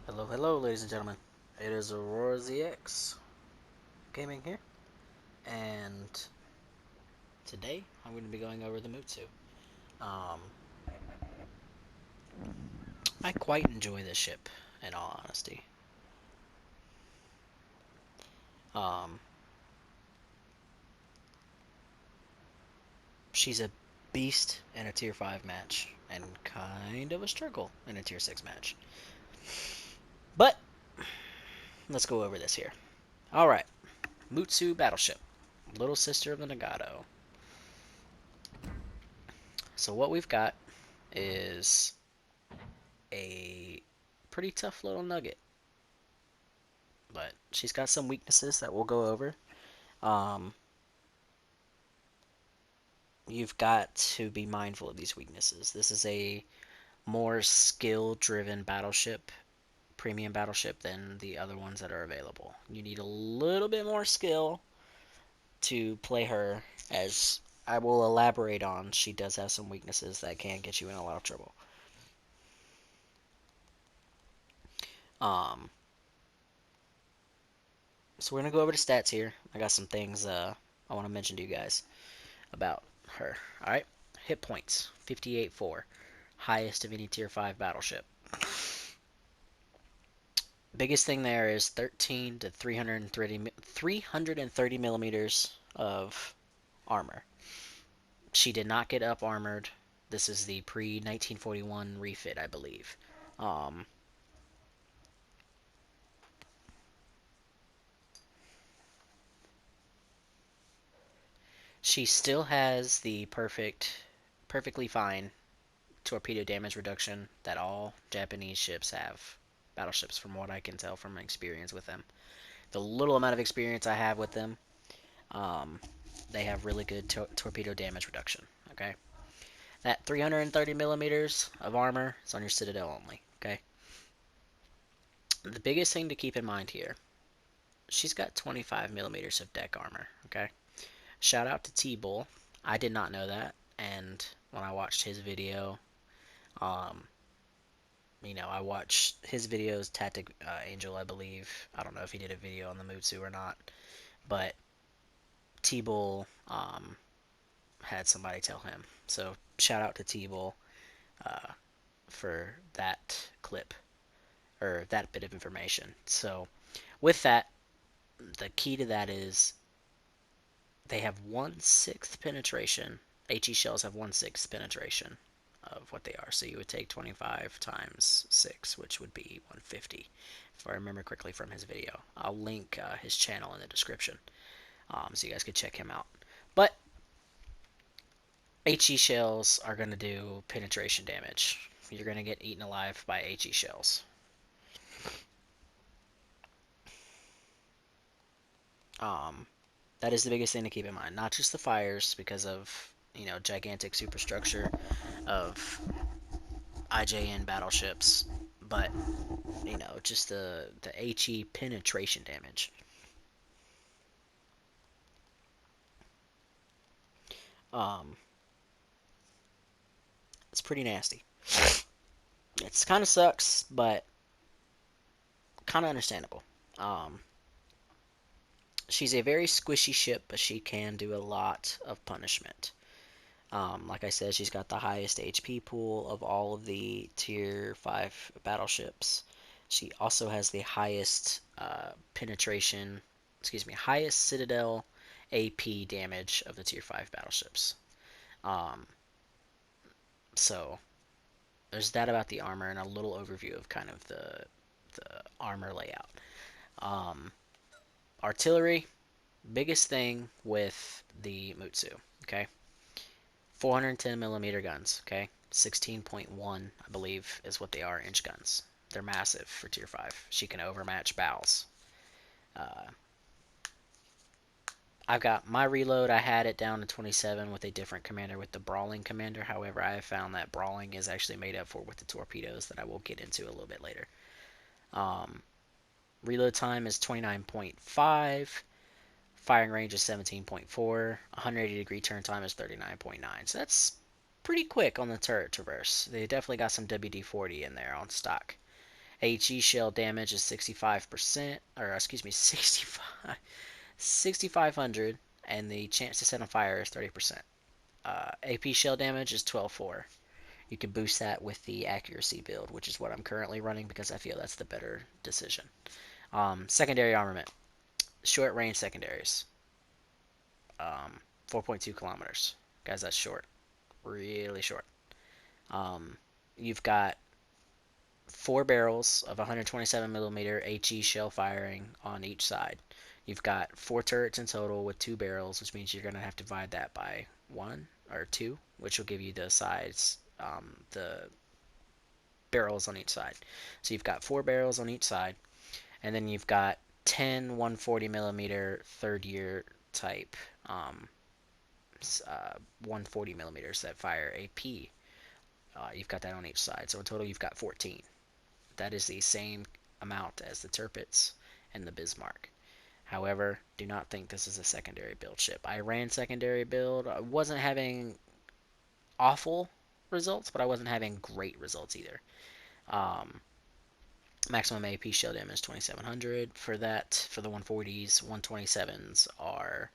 Hello, hello, ladies and gentlemen. It is Aurora ZX Gaming here, and today I'm going to be going over the Mutsu. Um, I quite enjoy this ship, in all honesty. Um, she's a beast in a Tier 5 match, and kind of a struggle in a Tier 6 match. But, let's go over this here. Alright, Mutsu Battleship, little sister of the Nagato. So what we've got is a pretty tough little nugget, but she's got some weaknesses that we'll go over. Um, you've got to be mindful of these weaknesses. This is a more skill-driven battleship, premium battleship, than the other ones that are available. You need a little bit more skill to play her, as I will elaborate on. She does have some weaknesses that can get you in a lot of trouble. Um, so we're gonna go over the stats here. I got some things I want to mention to you guys about her. All right, hit points 58.4, highest of any tier 5 battleship. Biggest thing there is 13 to 330 millimeters of armor. She did not get up armored. This is the pre 1941 refit, I believe. Um, she still has the perfectly fine torpedo damage reduction that all Japanese ships have. Battleships, from what I can tell from my experience with them. The little amount of experience I have with them, um, they have really good torpedo damage reduction. Okay, that 330 millimeters of armor is on your Citadel only. Okay, the biggest thing to keep in mind here, she's got 25 millimeters of deck armor. Okay, shout out to Tbull. I did not know that, and when I watched his video, um, I watched his videos. Tactic Angel, I believe. I don't know if he did a video on the Mutsu or not, but T-Bull had somebody tell him. So shout out to T-Bull uh, for that clip or that bit of information. So with that, the key to that is they have 1/6 penetration. HE shells have 1/6 penetration of what they are. So you would take 25 times 6, which would be 150, if I remember correctly from his video. I'll link his channel in the description, so you guys could check him out. But HE shells are going to do penetration damage. You're going to get eaten alive by HE shells. Um, that is the biggest thing to keep in mind. Not just the fires, because of gigantic superstructure of IJN battleships, but just the HE penetration damage. Um, it's pretty nasty. It's kind of sucks, but kind of understandable. Um, she's a very squishy ship, but she can do a lot of punishment. Like I said, she's got the highest HP pool of all of the Tier 5 battleships. She also has the highest penetration, highest Citadel AP damage of the Tier 5 battleships. Um, so, there's that about the armor and a little overview of kind of the armor layout. Um, Artillery, biggest thing with the Mutsu, okay? 410 millimeter guns, okay? 16.1, I believe, is what they are, inch guns. They're massive for tier 5. She can overmatch bows. Uh, I've got my reload, I had it down to 27 with a different commander, with the Brawling commander. However, I have found that Brawling is actually made up for with the Torpedoes that I will get into a little bit later. Reload time is 29.5. Firing range is 17.4. 180 degree turn time is 39.9. So that's pretty quick on the turret traverse. They definitely got some WD-40 in there on stock. HE shell damage is 65%, or excuse me, 6,500, and the chance to set on fire is 30%. AP shell damage is 12.4. You can boost that with the accuracy build, which is what I'm currently running because I feel that's the better decision. Secondary armament, short range secondaries, 4.2 kilometers. Guys, that's short, really short. You've got 4 barrels of 127 millimeter HE shell firing on each side. You've got 4 turrets in total with 2 barrels, which means you're going to have to divide that by 1 or 2, which will give you the size, the barrels on each side. So you've got 4 barrels on each side, and then you've got 10 140 millimeter third year type 140 millimeters that fire AP. You've got that on each side. So in total, you've got 14. That is the same amount as the Tirpitz and the Bismarck. However, do not think this is a secondary build ship. I ran secondary build. I wasn't having awful results, but I wasn't having great results either. Um, maximum AP shell damage 2,700 for that. For the 140s, 127s are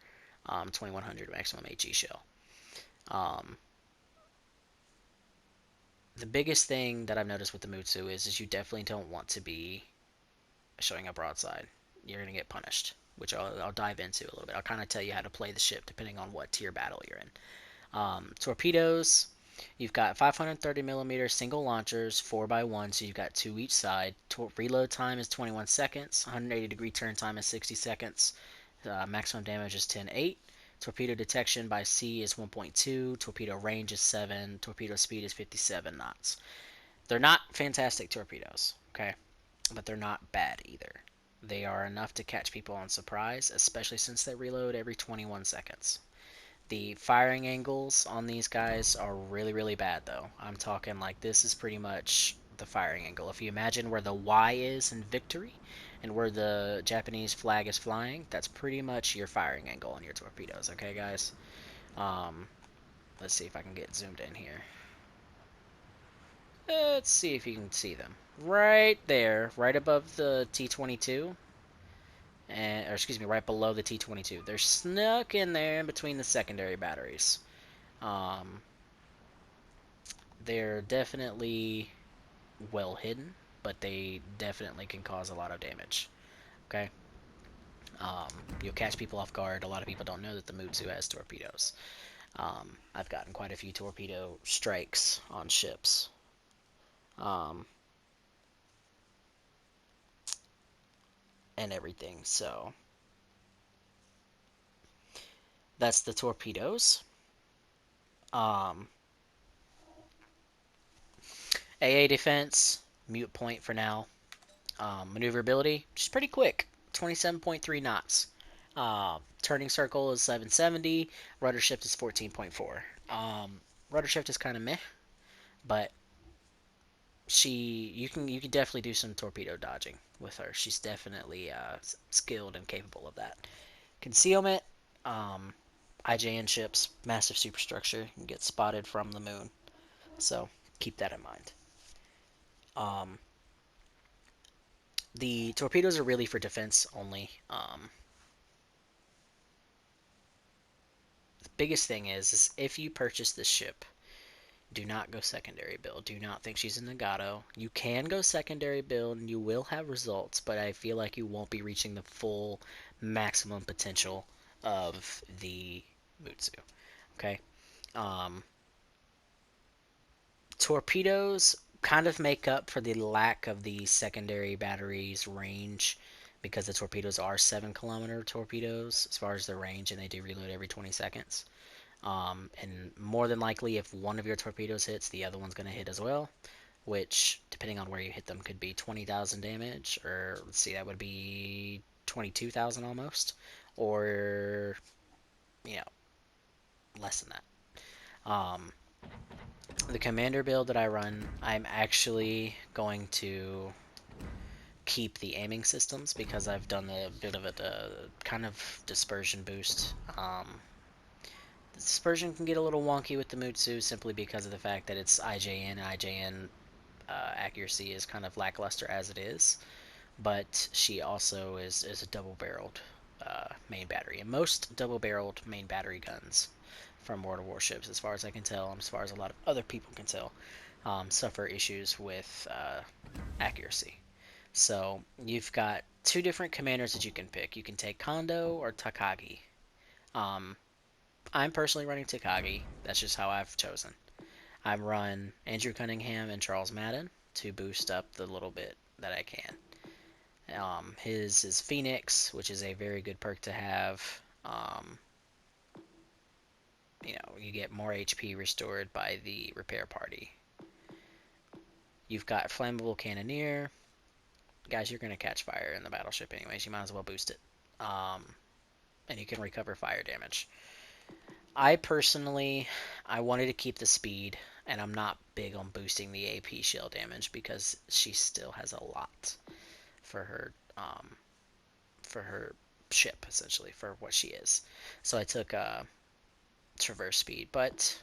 2,100 maximum HE shell. The biggest thing that I've noticed with the Mutsu is you definitely don't want to be showing a broadside. You're going to get punished, which I'll dive into a little bit. I'll kind of tell you how to play the ship depending on what tier battle you're in. Torpedoes, you've got 530 millimeter single launchers, 4x1, so you've got 2 each side. Reload time is 21 seconds, 180-degree turn time is 60 seconds, maximum damage is 10.8. Torpedo detection by sea is 1.2, torpedo range is 7, torpedo speed is 57 knots. They're not fantastic torpedoes, okay? But they're not bad either. They are enough to catch people on surprise, especially since they reload every 21 seconds. The firing angles on these guys are really, really bad, though. I'm talking like this is pretty much the firing angle. If you imagine where the Y is in victory and where the Japanese flag is flying, that's pretty much your firing angle on your torpedoes, okay, guys? Let's see if I can get zoomed in here. Let's see if you can see them. Right there, right above the T-22, or excuse me, right below the T-22. They're snuck in there in between the secondary batteries. Um, they're definitely well hidden, but they definitely can cause a lot of damage. Okay, um, you'll catch people off guard. A lot of people don't know that the Mutsu has torpedoes. I've gotten quite a few torpedo strikes on ships. Um, and everything. So that's the torpedoes. Um, AA defense, mute point for now. Maneuverability, just pretty quick, 27.3 knots. Turning circle is 770. Rudder shift is 14.4. Rudder shift is kind of meh, but you can definitely do some torpedo dodging with her. She's definitely skilled and capable of that. Concealment, IJN ships, massive superstructure, can get spotted from the moon. So keep that in mind. The torpedoes are really for defense only. The biggest thing is if you purchase this ship, do not go secondary build. Do not think she's a Nagato. You can go secondary build and you will have results, but I feel like you won't be reaching the full maximum potential of the Mutsu. Okay? Um, Torpedoes kind of make up for the lack of the secondary batteries range because the torpedoes are 7 kilometer torpedoes as far as their range, and they do reload every 20 seconds. And more than likely, if one of your torpedoes hits, the other one's going to hit as well, which, depending on where you hit them, could be 20,000 damage, or let's see, that would be 22,000 almost, or, you know, less than that. The commander build that I run, I'm actually going to keep the aiming systems because I've done a bit of a kind of dispersion boost. The dispersion can get a little wonky with the Mutsu simply because of the fact that it's IJN, and IJN Accuracy is kind of lackluster as it is, but she also is a double-barreled main battery. And most double-barreled main battery guns from World of Warships, as far as I can tell, and as far as a lot of other people can tell, suffer issues with accuracy. So you've got two different commanders that you can pick. You can take Kondo or Takagi. Um, I'm personally running Takagi. That's just how I've chosen. I run Andrew Cunningham and Charles Madden to boost up the little bit that I can. His is Phoenix, which is a very good perk to have. You get more HP restored by the repair party. You've got Flammable Cannoneer. Guys, you're going to catch fire in the battleship anyways. You might as well boost it. And you can recover fire damage. I personally, I wanted to keep the speed, and I'm not big on boosting the AP shell damage because she still has a lot for her ship, essentially, for what she is. So I took traverse speed, but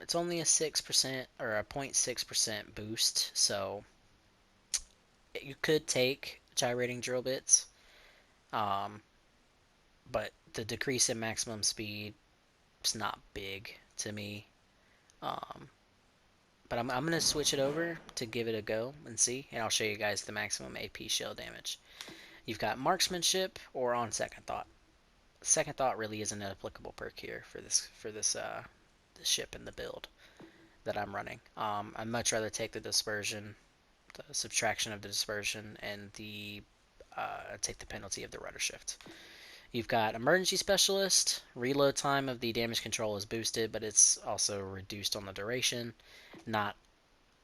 it's only a 6% or a 0.6% boost, so you could take gyrating drill bits, but the decrease in maximum speed is not big to me. But I'm going to switch it over to give it a go and see, and I'll show you guys the maximum AP shell damage. You've got marksmanship or on second thought. Second thought really isn't an applicable perk here for this ship and the build that I'm running. I'd much rather take the dispersion, the subtraction of the dispersion, and take the penalty of the rudder shift. You've got emergency specialist. Reload time of the damage control is boosted, but it's also reduced on the duration. Not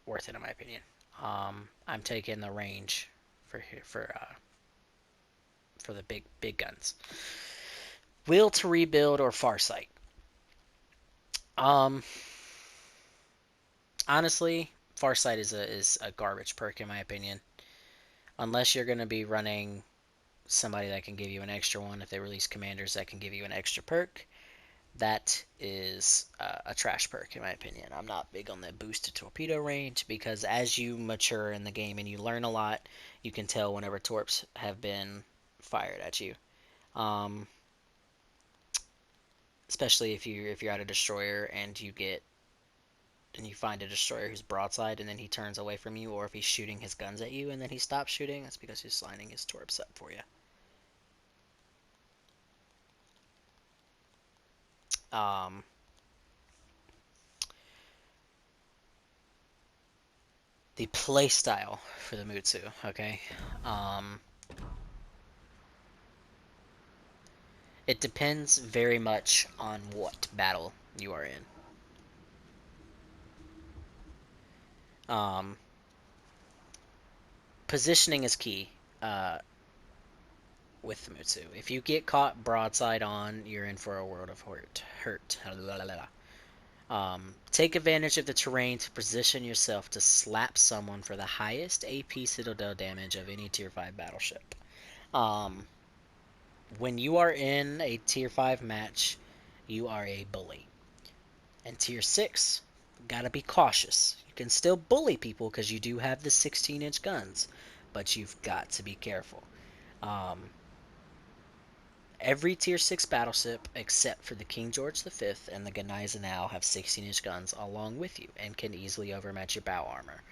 worth it in my opinion. I'm taking the range for the big guns. Will to rebuild or Farsight. Honestly, Farsight is a garbage perk in my opinion. Unless you're going to be running somebody that can give you an extra one, if they release commanders that can give you an extra perk, that is a trash perk in my opinion. I'm not big on the boosted torpedo range because as you mature in the game and you learn a lot, you can tell whenever torps have been fired at you. Especially if you're at a destroyer and you find a destroyer who's broadside and then he turns away from you, or if he's shooting his guns at you and then he stops shooting, that's because he's lining his torps up for you. The playstyle for the Mutsu, okay? It depends very much on what battle you are in. Positioning is key with the Mutsu. If you get caught broadside on, you're in for a world of hurt. Take advantage of the terrain to position yourself to slap someone for the highest AP Citadel damage of any Tier 5 battleship. When you are in a Tier 5 match, you are a bully. And Tier 6, gotta be cautious. You can still bully people because you do have the 16-inch guns, but you've got to be careful. Every Tier 6 battleship, except for the King George V and the Gneisenau, have 16-inch guns along with you and can easily overmatch your bow armor.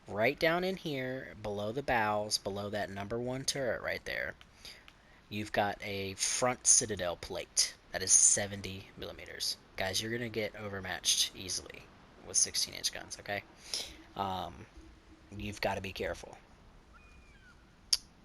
Right down in here, below the bows, below that number 1 turret right there, you've got a front citadel plate that is 70 millimeters. Guys, you're going to get overmatched easily with 16-inch guns, okay? You've got to be careful.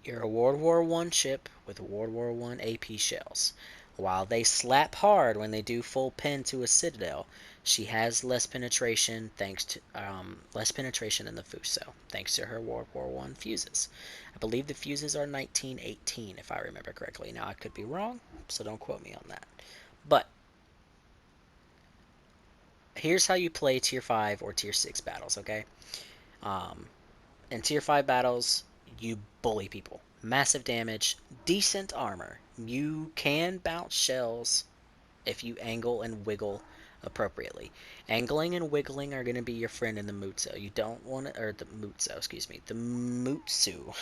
You're a World War I ship with World War I AP shells. While they slap hard when they do full pen to a citadel, she has less penetration than the Fuso, thanks to her World War I fuses. I believe the fuses are 1918, if I remember correctly. Now I could be wrong, so don't quote me on that. But here's how you play Tier 5 or Tier 6 battles, okay? In Tier 5 battles, you bully people. Massive damage, decent armor. You can bounce shells if you angle and wiggle appropriately. Angling and wiggling are going to be your friend in the Mutsu. You don't want to, or the Mutsu, excuse me, the Mutsu.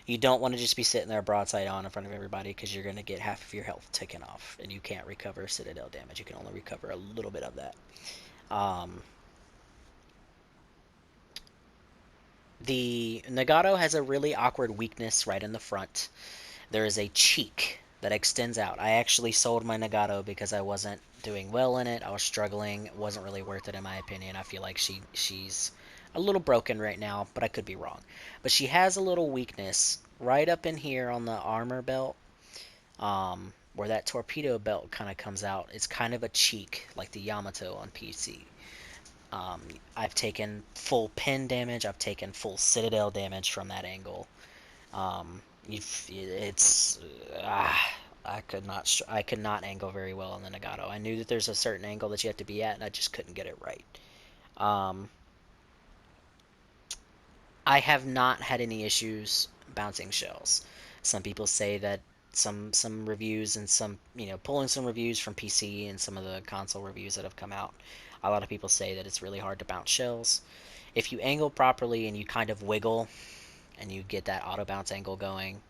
You don't want to just be sitting there broadside on in front of everybody because you're going to get half of your health taken off and you can't recover citadel damage. You can only recover a little bit of that. Um, the Nagato has a really awkward weakness right in the front. There is a cheek that extends out. I actually sold my Nagato because I wasn't doing well in it. I was struggling. It wasn't really worth it in my opinion. I feel like she's a little broken right now, but I could be wrong. But she has a little weakness right up in here on the armor belt, where that torpedo belt kind of comes out. It's kind of a cheek, like the Yamato on PC. Um, I've taken full pin damage. I've taken full citadel damage from that angle. Um, it's I could not angle very well in the Nagato. I knew that there's a certain angle that you have to be at, and I just couldn't get it right. Um, I have not had any issues bouncing shells. Some people say that some reviews and some pulling some reviews from PC and some of the console reviews that have come out. A lot of people say that it's really hard to bounce shells. If you angle properly and you kind of wiggle and you get that auto bounce angle going,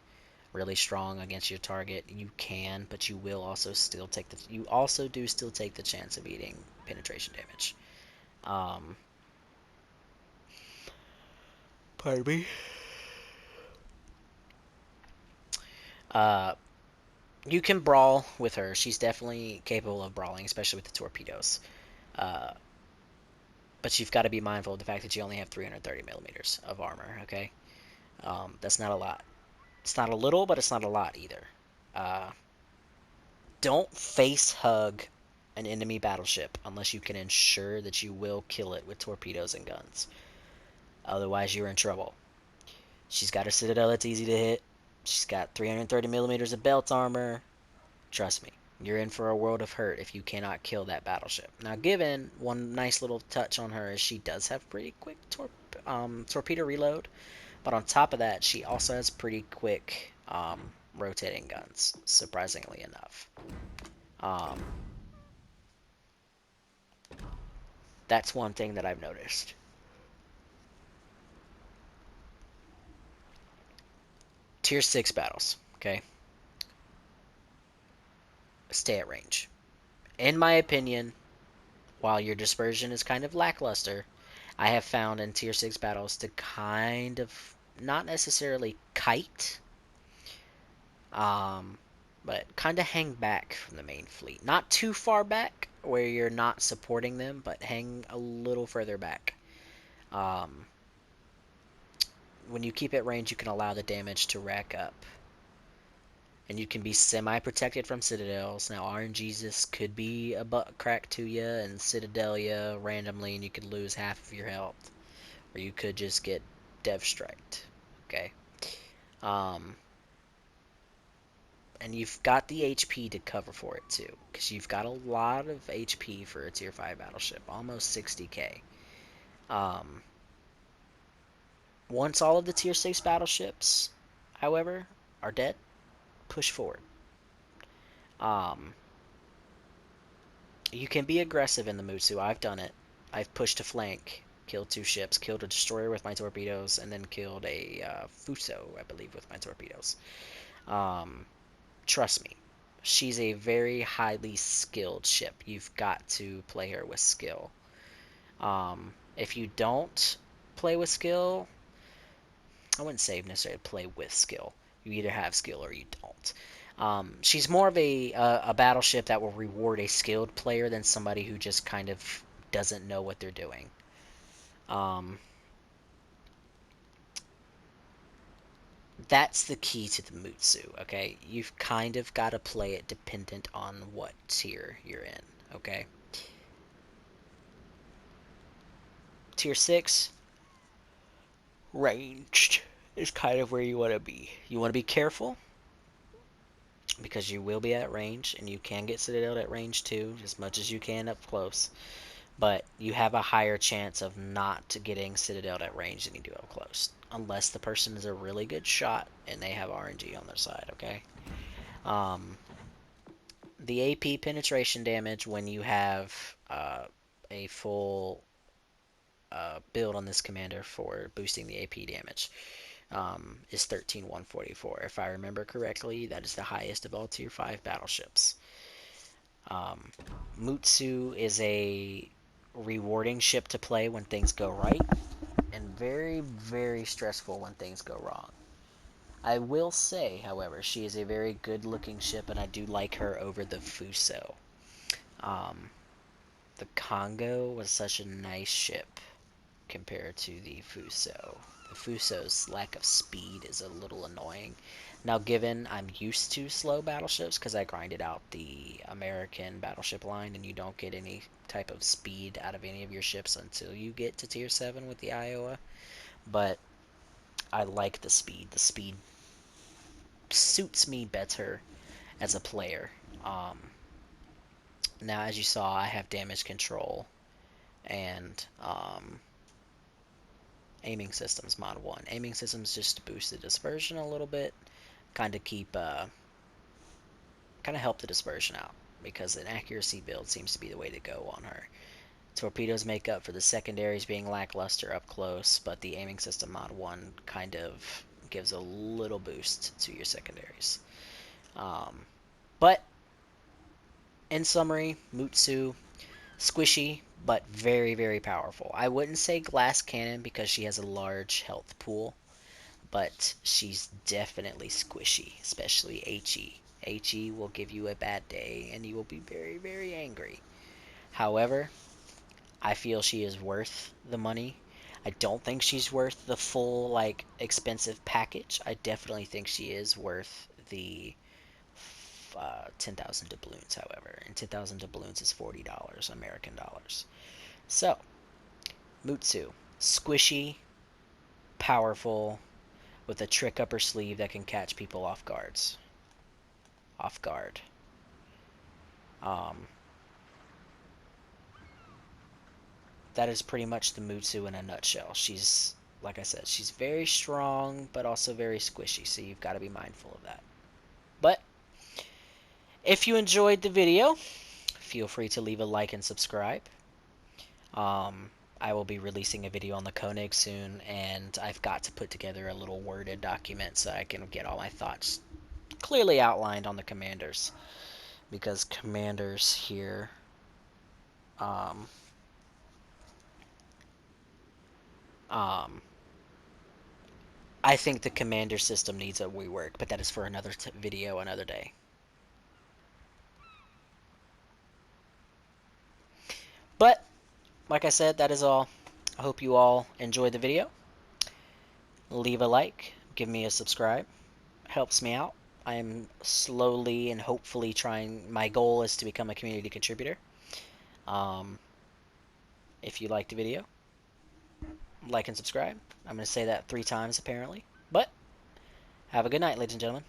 really strong against your target, you can, but you will also still take the you also do still take the chance of eating penetration damage. Um, Pardon me. Uh, you can brawl with her. She's definitely capable of brawling, especially with the torpedoes. Uh, but you've got to be mindful of the fact that you only have 330 millimeters of armor. Okay, that's not a lot. It's not a little, but it's not a lot either. Uh, don't face hug an enemy battleship unless you can ensure that you will kill it with torpedoes and guns. Otherwise, you're in trouble. She's got her citadel that's easy to hit. She's got 330 millimeters of belt armor. Trust me, you're in for a world of hurt if you cannot kill that battleship. Now, given one nice little touch on her is she does have pretty quick torpedo reload, but on top of that, she also has pretty quick rotating guns, surprisingly enough. Um, that's one thing that I've noticed. Tier 6 battles, okay? Stay at range. In my opinion, while your dispersion is kind of lackluster, I have found in Tier 6 battles to kind of not necessarily kite, um, but kind of hang back from the main fleet. Not too far back where you're not supporting them, but hang a little further back. Um, when you keep at range, you can allow the damage to rack up. And you can be semi-protected from citadels. Now, RNGesus could be a butt crack to you and citadel you randomly, and you could lose half of your health. Or you could just get dev striked. Okay? Um, and you've got the HP to cover for it, too. Because you've got a lot of HP for a Tier 5 battleship. Almost 60k. Um, once all of the Tier 6 battleships, however, are dead, push forward. Um, you can be aggressive in the Mutsu. I've done it. I've pushed a flank, killed 2 ships, killed a destroyer with my torpedoes, and then killed a Fuso, I believe, with my torpedoes. Um, trust me, she's a very highly skilled ship. You've got to play her with skill. If you don't play with skill, I wouldn't say necessarily play with skill. You either have skill or you don't. She's more of a battleship that will reward a skilled player than somebody who just kind of doesn't know what they're doing. Um, that's the key to the Mutsu, okay? You've kind of got to play it dependent on what tier you're in, okay? Tier 6, ranged, is kind of where you want to be. You want to be careful because you will be at range, and you can get citadel at range too, as much as you can up close. But you have a higher chance of not getting citadel at range than you do up close, unless the person is a really good shot and they have RNG on their side. Okay. Um, the AP penetration damage when you have a full build on this commander for boosting the AP damage is 13,144. If I remember correctly, that is the highest of all tier 5 battleships. Um, Mutsu is a rewarding ship to play when things go right, and very, very stressful when things go wrong. I will say, however, she is a very good looking ship, and I do like her over the Fuso. Um, the Congo was such a nice ship compared to the Fuso. The Fuso's lack of speed is a little annoying. Now, given I'm used to slow battleships because I grinded out the American battleship line, and you don't get any type of speed out of any of your ships until you get to tier 7 with the Iowa, but I like the speed. The speed suits me better as a player. Um, Now, as you saw, I have damage control and aiming systems mod 1. Aiming systems just to boost the dispersion a little bit, kind of help the dispersion out, because an accuracy build seems to be the way to go on her. Torpedoes make up for the secondaries being lackluster up close, but the aiming system mod 1 kind of gives a little boost to your secondaries. But in summary, Mutsu, squishy, but very, very powerful. I wouldn't say glass cannon because she has a large health pool, but she's definitely squishy, especially HE. HE will give you a bad day and you will be very, very angry. However, I feel she is worth the money. I don't think she's worth the full, like, expensive package. I definitely think she is worth the 10,000 doubloons, however. And 10,000 doubloons is $40 American dollars. So, Mutsu. Squishy, powerful, with a trick up her sleeve that can catch people off guard. Um, that is pretty much the Mutsu in a nutshell. She's, like I said, she's very strong, but also very squishy, so you've got to be mindful of that. But, if you enjoyed the video, feel free to leave a like and subscribe. I will be releasing a video on the Koenig soon, and I've got to put together a little worded document so I can get all my thoughts clearly outlined on the commanders, because commanders here um, um, I think the commander system needs a rework, but that is for another video another day. But like I said, that is all. I hope you all enjoyed the video. Leave a like, give me a subscribe, helps me out. I am slowly and hopefully trying. My goal is to become a community contributor. Um, if you liked the video, like and subscribe. I'm going to say that 3 times apparently. But have a good night, ladies and gentlemen.